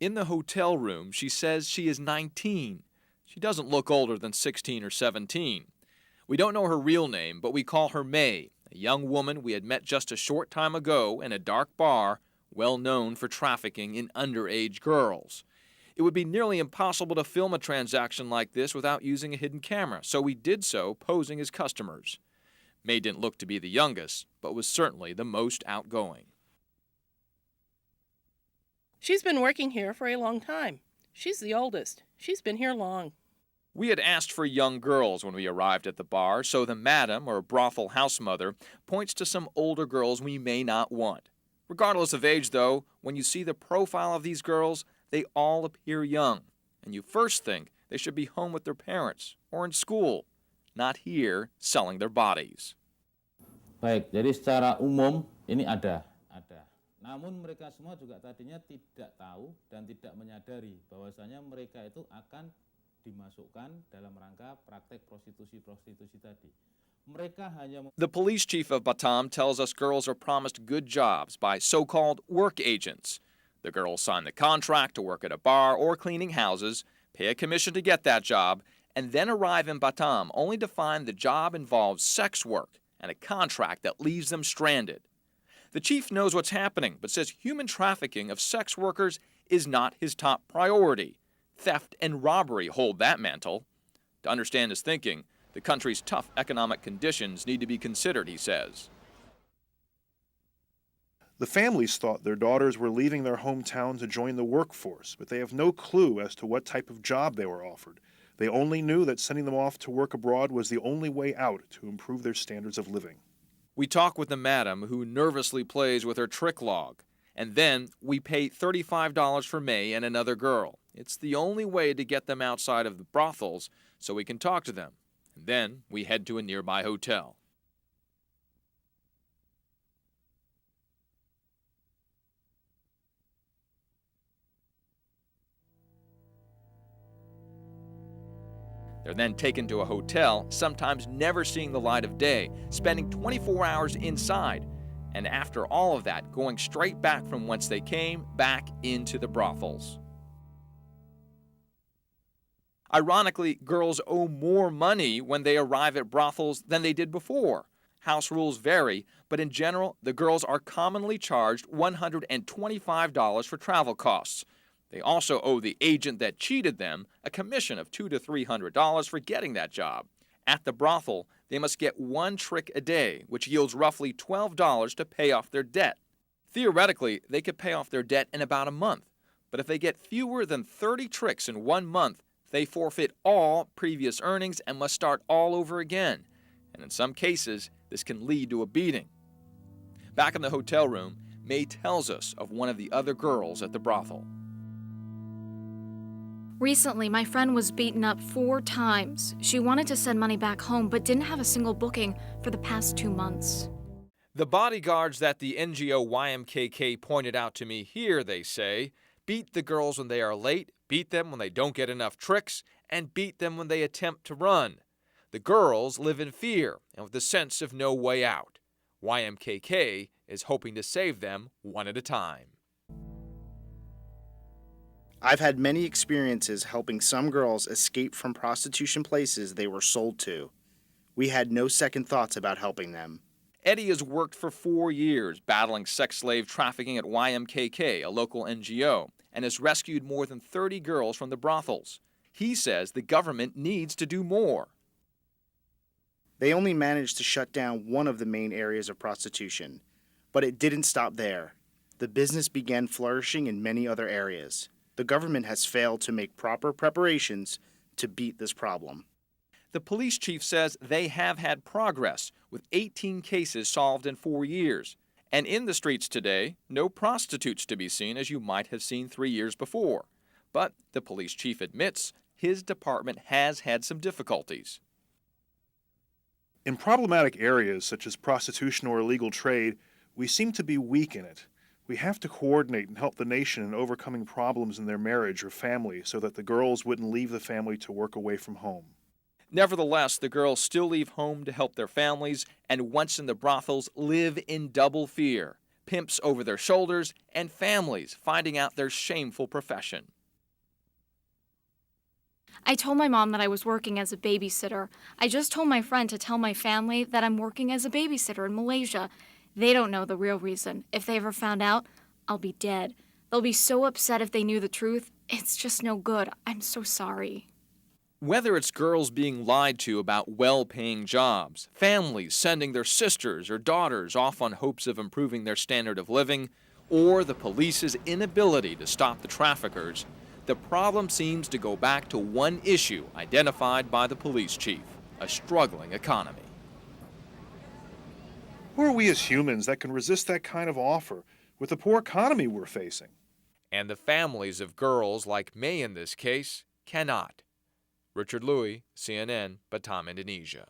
In the hotel room, she says she is 19. She doesn't look older than 16 or 17. We don't know her real name, but we call her May, a young woman we had met just a short time ago in a dark bar, well known for trafficking in underage girls. It would be nearly impossible to film a transaction like this without using a hidden camera, so we did so posing as customers. May didn't look to be the youngest, but was certainly the most outgoing. She's been working here for a long time. She's the oldest. She's been here long. We had asked for young girls when we arrived at the bar, so the madam, or brothel house mother, points to some older girls we may not want. Regardless of age, though, when you see the profile of these girls, they all appear young, and you first think they should be home with their parents or in school, not here selling their bodies. Baik, jadi secara umum ini ada. Namun mereka semua juga tadinya tidak tahu dan tidak menyadari bahwasanya mereka itu akan dimasukkan dalam rangka praktek prostitusi tadi. The police chief of Batam tells us girls are promised good jobs by so-called work agents. The girls sign the contract to work at a bar or cleaning houses, pay a commission to get that job, and then arrive in Batam only to find the job involves sex work and a contract that leaves them stranded. The chief knows what's happening, but says human trafficking of sex workers is not his top priority. Theft and robbery hold that mantle. To understand his thinking, the country's tough economic conditions need to be considered, he says. The families thought their daughters were leaving their hometown to join the workforce, but they have no clue as to what type of job they were offered. They only knew that sending them off to work abroad was the only way out to improve their standards of living. We talk with the madam, who nervously plays with her trick log, and then we pay $35 for May and another girl. It's the only way to get them outside of the brothels so we can talk to them. And then we head to a nearby hotel. They're then taken to a hotel, sometimes never seeing the light of day, spending 24 hours inside, and after all of that, going straight back from whence they came, back into the brothels. Ironically, girls owe more money when they arrive at brothels than they did before. House rules vary, but in general, the girls are commonly charged $125 for travel costs. They also owe the agent that cheated them a commission of $200 to $300 for getting that job. At the brothel, they must get one trick a day, which yields roughly $12 to pay off their debt. Theoretically, they could pay off their debt in about a month, but if they get fewer than 30 tricks in 1 month, they forfeit all previous earnings and must start all over again. And in some cases, this can lead to a beating. Back in the hotel room, May tells us of one of the other girls at the brothel. Recently, my friend was beaten up 4 times. She wanted to send money back home, but didn't have a single booking for the past 2 months. The bodyguards that the NGO YMKK pointed out to me here, they say, beat the girls when they are late, beat them when they don't get enough tricks, and beat them when they attempt to run. The girls live in fear and with a sense of no way out. YMKK is hoping to save them one at a time. I've had many experiences helping some girls escape from prostitution places they were sold to. We had no second thoughts about helping them. Eddie has worked for 4 years battling sex slave trafficking at YMKK, a local NGO, and has rescued more than 30 girls from the brothels. He says the government needs to do more. They only managed to shut down one of the main areas of prostitution, but it didn't stop there. The business began flourishing in many other areas. The government has failed to make proper preparations to beat this problem. The police chief says they have had progress, with 18 cases solved in 4 years. And in the streets today, no prostitutes to be seen as you might have seen 3 years before. But the police chief admits his department has had some difficulties. In problematic areas such as prostitution or illegal trade, we seem to be weak in it. We have to coordinate and help the nation in overcoming problems in their marriage or family so that the girls wouldn't leave the family to work away from home. Nevertheless, the girls still leave home to help their families and once in the brothels live in double fear, pimps over their shoulders, and families finding out their shameful profession. I told my mom that I was working as a babysitter. I just told my friend to tell my family that I'm working as a babysitter in Malaysia. They don't know the real reason. If they ever found out, I'll be dead. They'll be so upset if they knew the truth. It's just no good. I'm so sorry. Whether it's girls being lied to about well-paying jobs, families sending their sisters or daughters off on hopes of improving their standard of living, or the police's inability to stop the traffickers, the problem seems to go back to one issue identified by the police chief: a struggling economy. Who are we as humans that can resist that kind of offer with the poor economy we're facing? And the families of girls like May in this case cannot. Richard Lui, CNN, Batam, Indonesia.